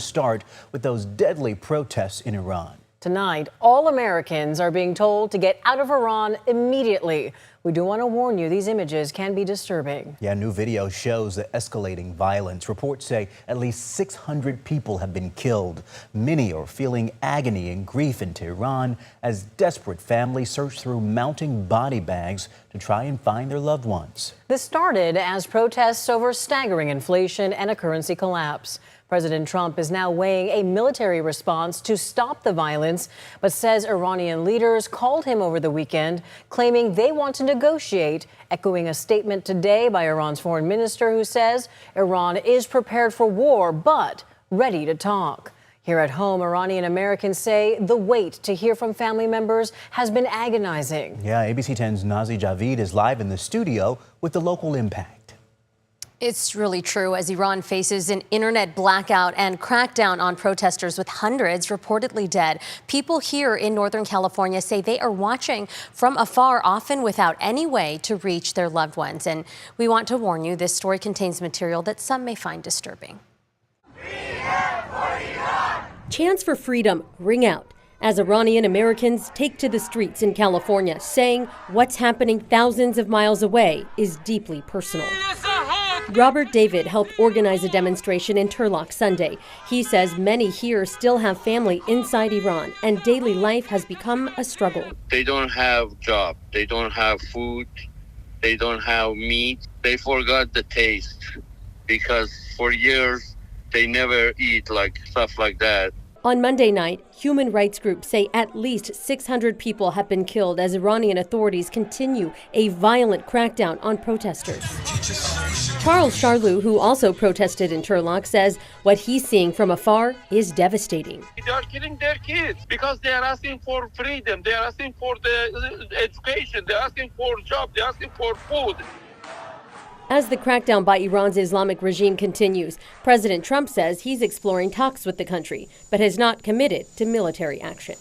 Start with those deadly protests in Iran. Tonight, all Americans are being told to get out of Iran immediately. We do want to warn you, these images can be disturbing. Yeah, new video shows the escalating violence. Reports say at least 600 people have been killed. Many are feeling agony and grief in Tehran as desperate families search through mounting body bags to try and find their loved ones. This started as protests over staggering inflation and a currency collapse. President Trump is now weighing a military response to stop the violence, but says Iranian leaders called him over the weekend, claiming they want to negotiate, echoing a statement today by Iran's foreign minister who says Iran is prepared for war, but ready to talk. Here at home, Iranian-Americans say the wait to hear from family members has been agonizing. Yeah, ABC 10's Nazi Javid is live in the studio with the local impact. It's really true as Iran faces an internet blackout and crackdown on protesters with hundreds reportedly dead. People here in Northern California say they are watching from afar, often without any way to reach their loved ones. And we want to warn you, this story contains material that some may find disturbing. Chants for freedom ring out as Iranian-Americans take to the streets in California, saying what's happening thousands of miles away is deeply personal. Robert David helped organize a demonstration in Turlock Sunday. He says many here still have family inside Iran, and daily life has become a struggle. They don't have job, they don't have food, they don't have meat. They forgot the taste because for years they never eat like stuff like that. On Monday night, human rights groups say at least 600 people have been killed as Iranian authorities continue a violent crackdown on protesters. Charles Charlou, who also protested in Turlock, says what he's seeing from afar is devastating. They are killing their kids because they are asking for freedom, they are asking for the education, they are asking for job, they are asking for food. As the crackdown by Iran's Islamic regime continues, President Trump says he's exploring talks with the country, but has not committed to military action.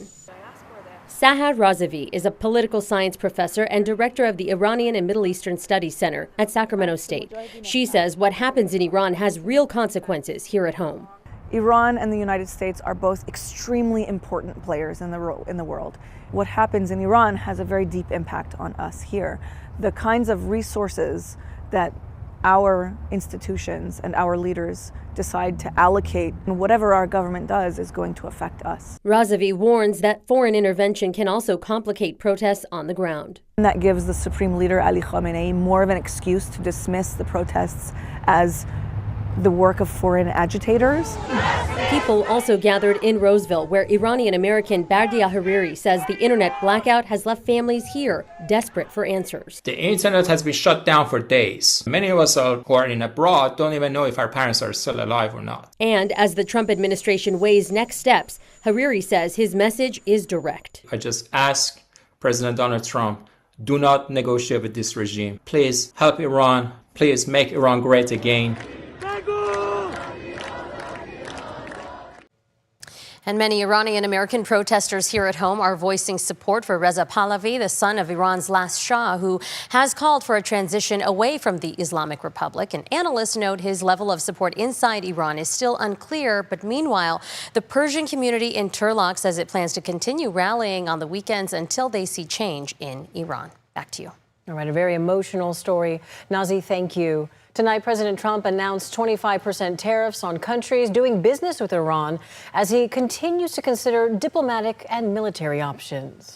Sahar Razavi is a political science professor and director of the Iranian and Middle Eastern Studies Center at Sacramento State. She says what happens in Iran has real consequences here at home. Iran and the United States are both extremely important players in the world. What happens in Iran has a very deep impact on us here. The kinds of resources that our institutions and our leaders decide to allocate, and whatever our government does is going to affect us. Razavi warns that foreign intervention can also complicate protests on the ground. And that gives the Supreme Leader Ali Khamenei more of an excuse to dismiss the protests as the work of foreign agitators. People also gathered in Roseville, where Iranian-American Bardia Hariri says the internet blackout has left families here desperate for answers. The internet has been shut down for days. Many of us who are in abroad don't even know if our parents are still alive or not. And as the Trump administration weighs next steps, Hariri says his message is direct. I just ask President Donald Trump, do not negotiate with this regime. Please help Iran. Please make Iran great again. And many Iranian-American protesters here at home are voicing support for Reza Pahlavi, the son of Iran's last Shah, who has called for a transition away from the Islamic Republic. And analysts note his level of support inside Iran is still unclear. But meanwhile, the Persian community in Turlock says it plans to continue rallying on the weekends until they see change in Iran. Back to you. All right, a very emotional story. Nazi, thank you. Tonight, President Trump announced 25% tariffs on countries doing business with Iran as he continues to consider diplomatic and military options.